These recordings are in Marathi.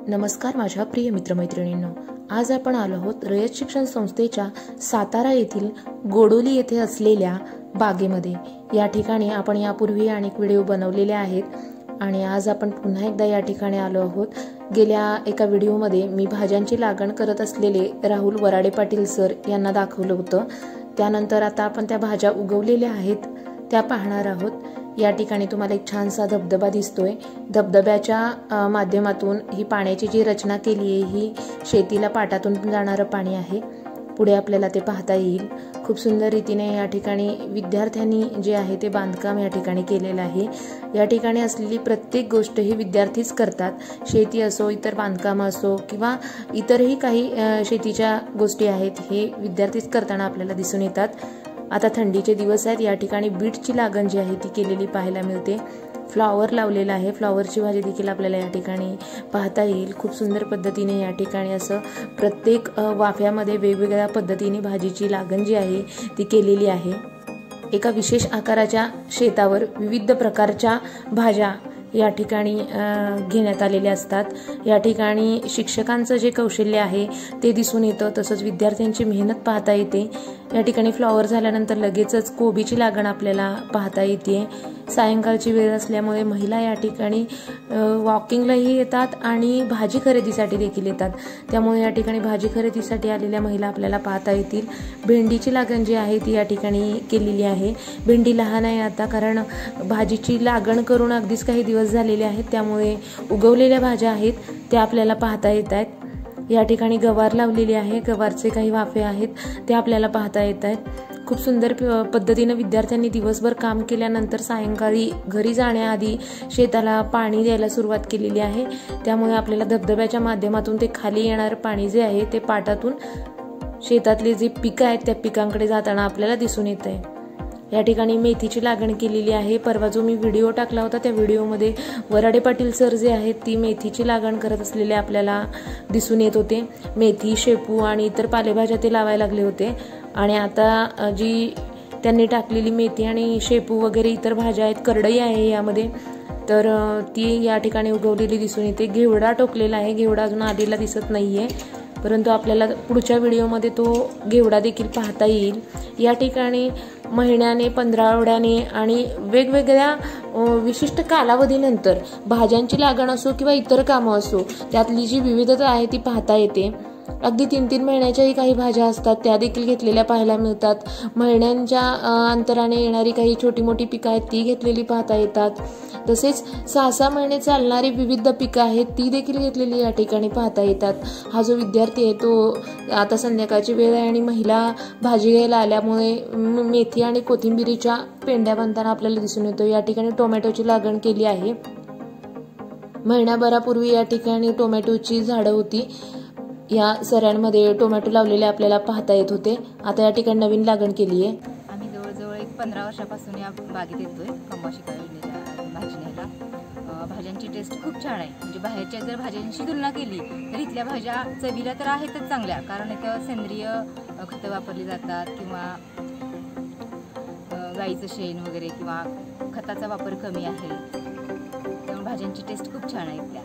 नमस्कार माझ्या प्रिय मित्रमैत्रिणींनो, आज आपण आलो आहोत रयत शिक्षण संस्थेच्या सातारा येथील गोडोली येथे असलेल्या बागेमध्ये। या ठिकाणी आपण यापूर्वी अनेक व्हिडिओ बनवलेले आहेत आणि आज आपण पुन्हा एकदा या ठिकाणी आलो आहोत। गेल्या एका व्हिडिओमध्ये मी भाज्यांची लागण करत असलेले राहुल वराडे पाटील सर यांना दाखवलं होतं। त्यानंतर आता आपण त्या भाज्या उगवलेल्या आहेत त्या पाहणार आहोत। या ठिकाणी तुम्हाला एक छानसा धबधबा दिसतोय। धबधब्याच्या माध्यमातून ही पाण्याची जी रचना केली आहे ही शेतीला पाटातून जाणारं पाणी आहे। पुढे आपल्याला ते पाहता येईल। खूप सुंदर रीतीने या ठिकाणी विद्यार्थ्यांनी जे आहे ते बांधकाम या ठिकाणी केलेलं आहे। या ठिकाणी असलेली प्रत्येक गोष्ट ही विद्यार्थीच करतात। शेती असो, इतर बांधकाम असो किंवा इतरही काही शेतीच्या गोष्टी आहेत हे विद्यार्थीच करताना आपल्याला दिसून येतात। आता थंडीचे दिवस आहेत। या ठिकाणी बीटची लागण जी आहे ती केलेली पाहायला मिळते। फ्लॉवर लावलेला आहे। फ्लॉवरची भाजी देखील आपल्याला या ठिकाणी पाहता येईल। खूप सुंदर पद्धतीने या ठिकाणी असं प्रत्येक वाफ्यामध्ये वेगवेगळ्या पद्धतीने भाजीची लागण जी आहे ती केलेली आहे। एका विशेष आकाराच्या शेतावर विविध प्रकारच्या भाज्या या ठिकाणी घेण्यात आलेले असतात। या ठिकाणी शिक्षकांचं जे कौशल्य आहे ते दिसून येतं, तसंच विद्यार्थ्यांची मेहनत पाहता येते। या ठिकाणी फ्लॉवर झाल्यानंतर लगेचच कोबीची लागण आपल्याला पाहता येते। सायंकाळची वेळ असल्यामुळे महिला या ठिकाणी वॉकिंगलाही येतात आणि भाजी खरेदीसाठी देखील येतात। त्यामुळे या ठिकाणी भाजी खरेदीसाठी आलेल्या महिला आपल्याला पाहता येतील। भेंडीची लागण जी आहे ती या ठिकाणी केलेली आहे। भेंडी लहान आहे आता, कारण भाजीची लागण करून अगदीच काही दिवस झालेले आहेत, त्यामुळे उगवलेल्या भाज्या आहेत त्या आपल्याला पाहता येत आहेत। या ठिकाणी गवार लावलेली आहे। गवारचे काही वाफे आहेत ते आपल्याला पाहता येत आहेत। खूप सुंदर पद्धतीने विद्यार्थ्यांनी दिवसभर काम केल्यानंतर सायंकाळी घरी जाण्याआधी शेताला पाणी द्यायला सुरुवात केलेली आहे। त्यामुळे आपल्याला धबधब्याच्या माध्यमातून ते खाली येणारं पाणी जे आहे ते पाटातून शेतातले जे पिकं आहेत त्या पिकांकडे जाताना आपल्याला दिसून येत आहे। या ठिकाणी मेथीची लागण केलेली आहे। परवा जो मी व्हिडिओ टाकला होता त्या व्हिडिओमध्ये वराडे पाटील सर जे आहेत ती मेथीची लागण करत असलेले आपल्याला दिसून येत होते। मेथी, शेपू आणि इतर पालेभाज्या ते लावायला लागले होते आणि आता जी त्यांनी टाकलेली मेथी आणि शेपू वगैरे इतर भाज्या आहेत, करडई आहे यामध्ये, तर ती या ठिकाणी उगवलेली दिसून येते। घेवडा टोकलेला आहे। घेवडा अजून आलेला दिसत नाहीये, परंतु आपल्याला पुढच्या व्हिडिओमध्ये तो घेवडा देखील पाहता येईल। या ठिकाणी महिन्याने, 15 आठवड्याने आणि वेगवेगळ्या विशिष्ट कालावधीनंतर भाज्यांची लागण असो किंवा इतर कामं असो त्यातली जी विविधता आहे ती पाहता येते। अगदी 3-3 महिन्याच्याही काही भाज्या असतात त्या देखील घेतलेल्या पाहायला मिळतात। महिन्यांच्या अंतराने येणारी काही छोटी मोठी पिकं आहेत ती घेतलेली पाहता येतात। तसेच 6-6 महिने चालणारी विविध पिकं आहेत ती देखील घेतलेली या ठिकाणी पाहता येतात। हा जो विद्यार्थी आहे तो आता संध्याकाळची वेळ आहे आणि महिला भाजी घ्यायला आल्यामुळे मेथी आणि कोथिंबिरीच्या पेंड्या बांधताना आपल्याला दिसून येतो। या ठिकाणी टोमॅटोची लागण केली आहे। महिन्याभरापूर्वी या ठिकाणी टोमॅटोची झाडं होती। या सऱ्यांमध्ये टोमॅटो लावलेले आपल्याला पाहता येत होते। आता या ठिकाणी नवीन लागण केली आहे। आम्ही जवळजवळ 15 वर्षापासून या बागेत येतोय कंबाशिका योजनेच्या भाजी न्यायला। भाज्यांची टेस्ट खूप छान आहे। म्हणजे बाहेरच्या जर भाज्यांशी तुलना केली तर इथल्या भाज्या चवीला तर आहेतच चांगल्या, कारण इथं सेंद्रिय खतं वापरली जातात किंवा गाईचं शेण वगैरे किंवा खताचा वापर कमी आहे। त्यामुळे भाज्यांची टेस्ट खूप छान आहे इथल्या।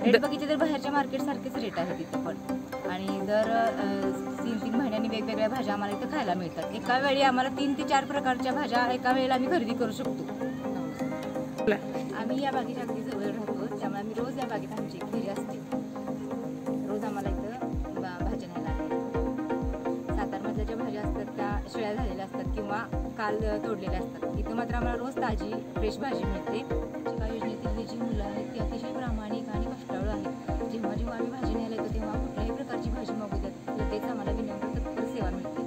रेट बघितले तर बाहेरच्या मार्केट सारखेच रेट आहे तिथे पण, आणि दर 3-3 महिन्यांनी वेगवेगळ्या भाज्या आम्हाला इथे खायला मिळतात। एका वेळी आम्हाला 3 ते 4 प्रकारच्या भाज्या एका वेळेला आम्ही खरेदी करू शकतो। आम्ही या बागेच्या अगदी जवळ राहतो, त्यामुळे आम्ही रोज या बागेत आमची फेरी असते। रोज आम्हाला इथं भाज्या न्यायला लागतात। सातारमधल्या ज्या भाज्या असतात त्या शिळ्या झालेल्या असतात किंवा काल तोडलेल्या असतात। इथं मात्र आम्हाला रोज ताजी फ्रेश भाजी मिळते। शिका योजनेतील जी मुलं आहेत ती अतिशय प्रामाणिक आणि कष्टाळू आहेत। जेव्हा जेव्हा आम्ही भाजी न्यायला येतो तेव्हा कुठल्याही प्रकारची भाजी मागू द्यात लगेच आम्हाला विनम्र तत्पर सेवा मिळते।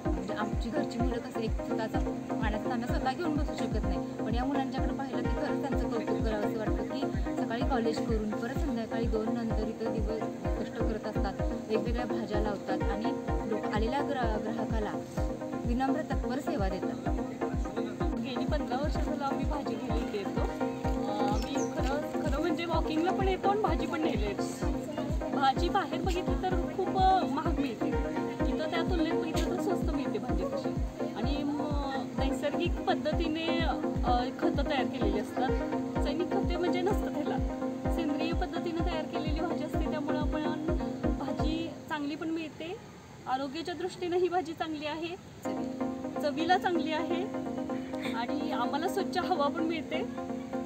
म्हणजे आमची घरची मुलं कसं एक स्वतःचा पाण्याचा तांब्या स्वतः घेऊन बसू शकत नाही, पण या मुलांच्याकडे पाहिलं की खरंच त्यांचं कौतुक करावं असं वाटतं की सकाळी कॉलेज करून परत संध्याकाळी 2 नंतर इथं दिवस कष्ट करत असतात, वेगवेगळ्या भाज्या लावतात आणि आलेल्या ग्राहकाला विनम्र तत्पर सेवा देतात। गेली 15 वर्ष झालं आम्ही भाजी घ्यायला येतो। आम्ही खरं म्हणजे वॉकिंगला पण येतो आणि भाजी पण न्यायला येतो। भाजी बाहेर बघितली तर खूप महाग मिळते, इथं त्या तुलनेत बघितलं तर स्वस्त मिळते भाजी तशी, आणि नैसर्गिक पद्धतीने खतं तयार केलेली असतात। सैनिक खते म्हणजे नसतं, त्याला सेंद्रिय पद्धतीने तयार केलेली आरोग्याच्या दृष्टीने ही भाजी चांगली आहे, चवीला चांगली आहे आणि आम्हाला स्वच्छ हवा पण मिळते,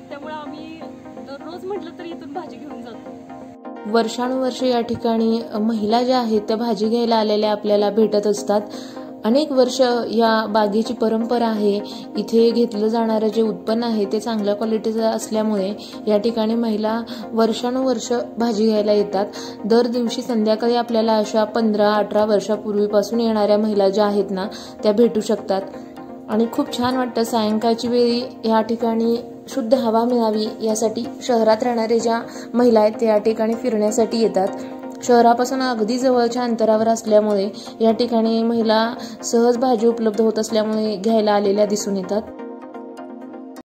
त्यामुळे आम्ही दररोज म्हटलं तरी इथून भाजी घेऊन जातो। वर्षानुवर्ष या ठिकाणी महिला ज्या आहेत त्या भाजी घ्यायला आलेल्या आपल्याला भेटत असतात। अनेक वर्ष या बागेची परंपरा आहे। इथे घेतलं जाणारं जे उत्पन्न आहे ते चांगल्या क्वालिटीचं असल्यामुळे या ठिकाणी महिला वर्षानुवर्ष भाजी घ्यायला येतात। दर दिवशी संध्याकाळी आपल्याला अशा 15-18 वर्षापूर्वीपासून येणाऱ्या महिला ज्या आहेत ना त्या भेटू शकतात आणि खूप छान वाटतं। सायंकाळची वेळी या ठिकाणी शुद्ध हवा मिळावी यासाठी शहरात राहणारे ज्या महिला आहेत ते या ठिकाणी फिरण्यासाठी येतात। शहरापासून अगदी जवळच्या अंतरावर असल्यामुळे या ठिकाणी महिला सहज भाजी उपलब्ध होत असल्यामुळे घ्यायला आलेल्या दिसून येतात।